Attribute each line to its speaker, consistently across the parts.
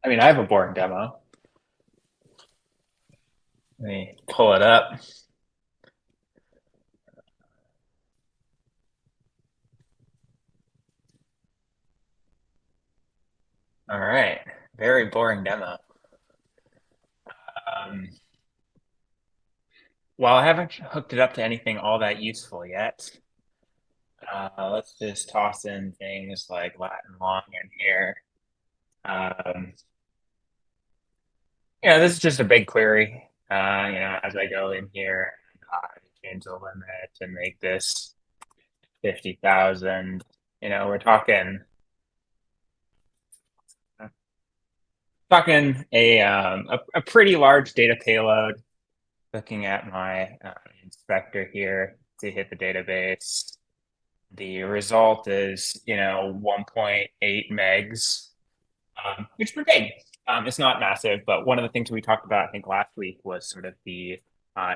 Speaker 1: I mean, I have a boring demo. Let me pull it up. All right. Very boring demo. Um, while I haven't hooked it up to anything all that useful yet, let's just toss in things like Latin long in here. Um, this is just a big query. As I go in here, change the limit and make this 50,000. We're talking a pretty large data payload. Looking at my inspector here to hit the database, the result is 1.8 megs, which is pretty big. It's not massive, but one of the things we talked about, I think, last week was sort of the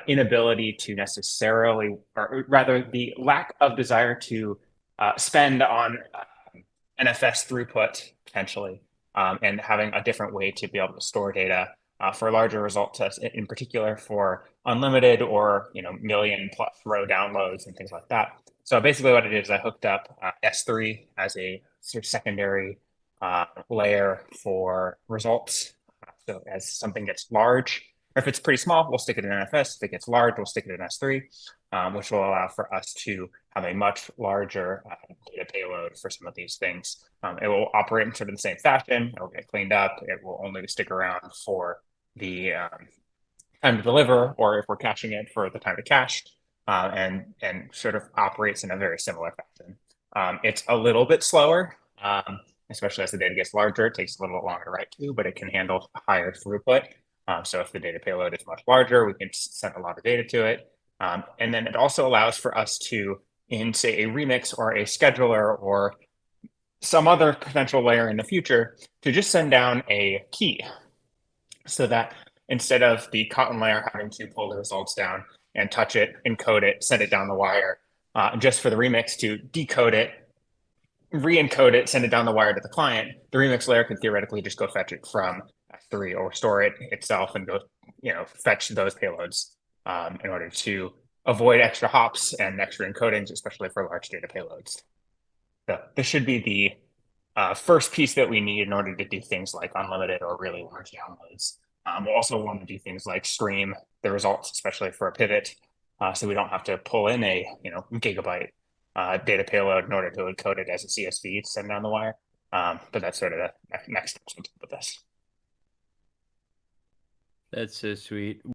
Speaker 1: inability to necessarily, or rather, the lack of desire to spend on NFS throughput potentially, and having a different way to be able to store data for larger result sets, in particular for unlimited or million plus row downloads and things like that. So basically, what I did is I hooked up S3 as a sort of secondary layer for results. So as something gets large, or if it's pretty small, we'll stick it in NFS. If it gets large, we'll stick it in S3, which will allow for us to have a much larger data payload for some of these things. It will operate in sort of the same fashion. It will get cleaned up. It will only stick around for the time to deliver, or if we're caching it for the time to cache, and sort of operates in a very similar fashion. It's a little bit slower, especially as the data gets larger. It takes a little bit longer to write to, but it can handle higher throughput. So if the data payload is much larger, we can send a lot of data to it. And then it also allows for us to, in say a remix or a scheduler or some other potential layer in the future, to just send down a key so that instead of the cotton layer having to pull the results down and touch it, encode it, send it down the wire, just for the remix to decode it, re-encode it, send it down the wire to the client, the remix layer could theoretically just go fetch it from S3 or store it itself and go, fetch those payloads in order to avoid extra hops and extra encodings, especially for large data payloads. So this should be the first piece that we need in order to do things like unlimited or really large downloads. We'll also want to do things like stream the results, especially for a pivot, so we don't have to pull in a gigabyte data payload in order to encode it as a CSV to send down the wire. But that's sort of the next step with this.
Speaker 2: That's so sweet.